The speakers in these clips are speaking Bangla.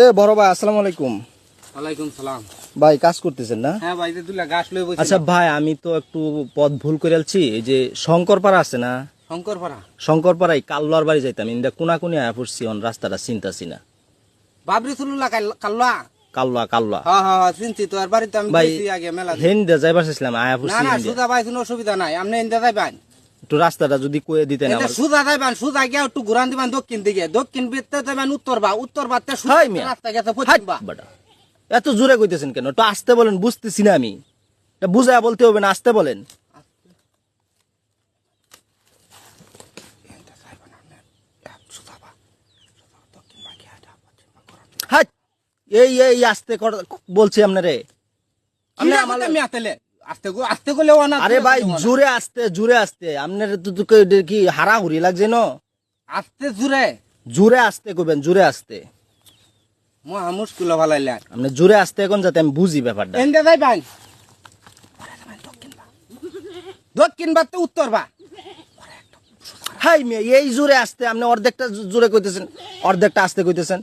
এ বড় ভাই আসসালামু আলাইকুম। ওয়ালাইকুম সালাম। ভাই কাজ করতেছেন না? হ্যাঁ ভাই, দুলা গাছ লয়ে বসে। আচ্ছা ভাই, আমি তো একটু পথ ভুল করে আলছি। এই যে শঙ্করপাড়া আছে না, শঙ্করপাড়া শঙ্করপাড়ায় কাল্লার বাড়ি যাইতাম, ইন্দা কোনাকুনি আয়া পড়ছি, অন রাস্তাটা চিন্তাছি না। বাবরি সুলুল্লাহ কাল্লা। কাল্লা কাল্লা হ্যাঁ হ্যাঁ চিনছি তো, আর বাড়িতে আমি ভাই গেছি আগে মেলা। হেন্দা যাইবার চাইছিলাম, আয়া না পড়ছি না, হেন্দা। সুদা ভাই কোনো অসুবিধা নাই, আপনি এনতে যাইবেন। একটু রাস্তাটা যদি কয়ে দিতেন এটা আমার। সুদা যাইবেন, সুদা গিয়ে একটু ঘুরান দিবেন দক্ষিণ দিকে, দক্ষিণ বেতে যাবেন উত্তর বা, উত্তর বাতে হাই মিয়া। রাস্তা গেছে হাট পশ্চিম বা। বাটা, এত জোরে কইতেছেন কেন? একটু আসতে বলেন, বুঝতেছি না আমি। এটা বুঝায়া বলতে হবে না, আসতে বলেন। হাট, এই এই আসতে বলছি আপনারে। আমি আতেলে আস্তে আস্তে করলেও না। আরে ভাই জোরে আসতে, জোরে আসতে। আপনার তো কি হারাহুরি লাগছে না? আস্তে জুড়ে জোরে আসতে কইবেন, জোরে আসতে। মহা মুশকিল ভালাইলেন। আপনি জোরে আসতে এখন, যাতে আমি বুঝি ব্যাপারটা। এনতে যাইবেন দক্ষিণ বা তো উত্তর বা। হাই মিয়া, এই জোরে আসতে আপনি অর্ধেকটা জোরে কইতেছেন, অর্ধেকটা আসতে কইতেছেন।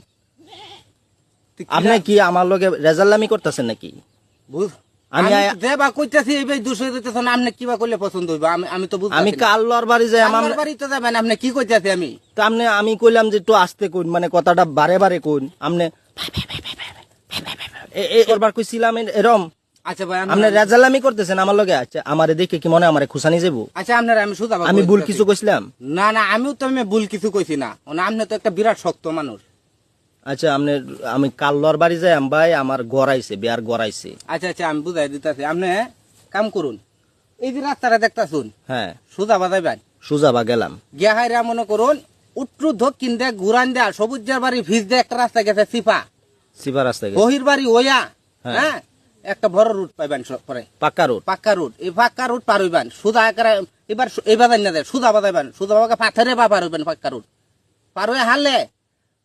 আপনি কি আমার লগে রেজাল্লামি করতেছেন নাকি? আমি আমি দেবা কইতাছি এই ভাই 200 দিতেছেন, আপনি কিবা করলে পছন্দ হইব? আমি তো বুঝতাছি। আমি কাল্লার বাড়ি যাই, আমার আমার বাড়িতে যাবেন, আপনি কি কইতাছি আমি? তো আমি কইলাম যে একটু আসতে কইন, মানে কথাটা বারে বারে কইন। আপনি এবার কইছিলাম এরম। আচ্ছা ভাই, আপনি রেজাল্লামি করতেছেন আমার লগে। আচ্ছা, আমারে দেখে কি মনে হয় আমারে খুশানি যাবো? আচ্ছা আপনার আমি সুদা আমি ভুল কিছু কইছিলাম? না না, আমিও তো আমি ভুল কিছু কইছি না। আপনি তো একটা বিরাট শক্ত মানুষ। আচ্ছা, আমি কাল্লার বাড়ি যাই ভাই, আমার গড়াইছে, বিয়ার গড়াইছে। আচ্ছা আচ্ছা, আমি বুঝাই দিতেছি। আপনি কাম করুন, এই যে রাস্তাটা দেখতাছুন, হ্যাঁ, সুদা বাজাইবেন। সুজাবা গেলাম। গিয়া হাইরা মনে করুন উত্তর দক্ষিণ দিয়ে ঘুরান দেয়া, সবুজের বাড়ি ভিজ দিয়ে একটা রাস্তা গেছে সিপা, সিবা রাস্তা গেছে। বহির বাড়ি ওয়া। হ্যাঁ। হ্যাঁ, একটা বড় রুট পাইবেন পরে, পাক্কা রোড। পাক্কা রুট। এই পাক্কা রুট পার হইবেন, সুদা একেবারে এবার এই বাজার না যায়, সুদা বাজাইবেন, সুদা বাবাকে পাথরে বা পার হইবেন পাক্কা রুট। পার হয়ে হারলে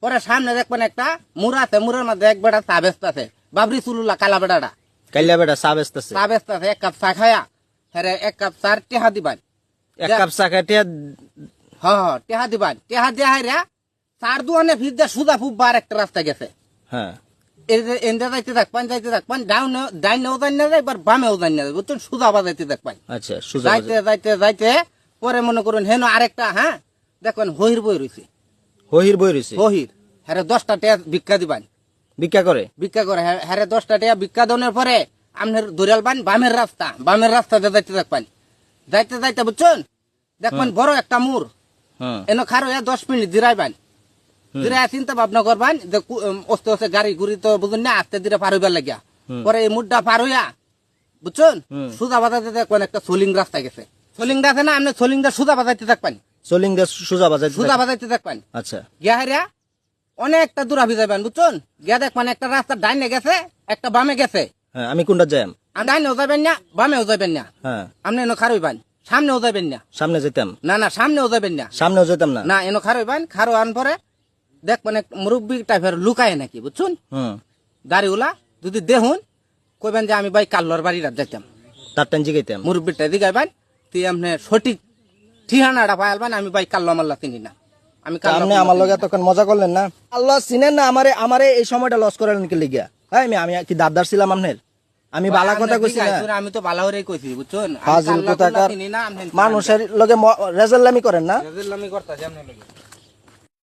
পরে সামনে দেখবেন একটা মুড়া আছে, মুড়ার মধ্যে এক বেটা চা বেচতে আছে, বাবরি চুলুল্লা কালা বেটাটা কাইলা বেটা চা বেচতেছে। চা বেচতে আছে। এক কাপ চা খায়া হ্যাঁ এক কাপ চার টেহা দিবেন। এক কাপ চা খাইতে হ্যাঁ টেহা দিবেন, টেহা দিয়া হাইরা চার দুয়ানে ভিজ দিয়ে সুদা ফুব বার একটা রাস্তা গেছে। হ্যাঁ, এনতে যাইতে থাকবেন, যাইতে থাকবেন, ডাইনেও যাই না যায়, এবার বামেও যাই না যায়, বুঝছেন? সুদা বাজাইতে থাকবেন। আচ্ছা, সুজা যাইতে যাইতে যাইতে পরে মনে করুন হেন আরেকটা, হ্যাঁ দেখবেন হহির বই রয়েছে, হহির বই রইছে। হহির হ্যাঁ 10টা টেয়া ভিক্ষা দিবেন। ভিক্ষা করে? ভিক্ষা করে হ্যাঁ 10টা টেয়া ভিক্ষা দেওয়ার পরে আপনার দৌড়ালবেন বামের রাস্তা, বামের রাস্তাতে যাইতে থাকবেন। যাইতে যাইতে বুঝছেন দেখবেন বড় একটা মুর, হ্যাঁ, এনে খারো 10 মিনিট জিরাইবেন। জিরাই চিন্তা ভাবনা করবেন যে অস্তে অস্তে গাড়ি ঘুরি তো বুঝুন না, আস্তে ধীরে পার হইবার লাগিয়া। পরে এই মুডটা পার হইয়া বুঝছেন সুদা বাজাইতে দেখবেন একটা সোলিং রাস্তা গেছে। সোলিং আছে না, আপনি সোলিং দা সুদা বাজাইতে থাকবেন, সোলিং দা সুজা বাজাই। সুদা বাজাইতে থাকবেন। আচ্ছা, গিয়া হারিয়া অনেকটা দূর আবি যাবেন, বুঝছেন? গিয়া দেখবেন একটা রাস্তা ডাইনে গেছে, একটা বামে গেছে। হ্যাঁ, আমি কোনটা যাই? ডাইনেও যাবেন না, বামেও যাবেন না, হ্যাঁ, আপনি এনে খার হইবেন। সামনেও যাবেন না, সামনে যেতাম। না না সামনেও যাবেন না, সামনেও যেতাম না। না এনে খার হইবেন। খারো আন পরে দেখবেন এক মুরব্বী টাইপের লুকায় নাকি, বুঝছেন? হুম, দাড়িওলা যদি দেখুন কইবেন যে আমি ভাই কাল্লর বাড়ি যাইতাম, তার টান জিগাইতাম। মুরব্বীটা দিগাইবেন, তুই আপনি সঠিক ঠিকানাটা পাইলবেন, আমি ভাই কাল্লা মাল্লা চিনি না, আমি আপনি আমার লগে এতক্ষণ মজা করলেন না? আল্লাহ চিনেন না আমারে? আমারে এই সময়টা লস করেন কি লিগিয়া? হ্যাঁ, আমি কি দাবদার ছিলাম আপনার? আমি বালা কথা কইছি না? আমি তো বালা হরে কইছি, বুঝছেন? ফাজিল কোথাকার। মানুষের লগে রেজাল্লামি করেন না? আমি করতাছি আপনার লগে।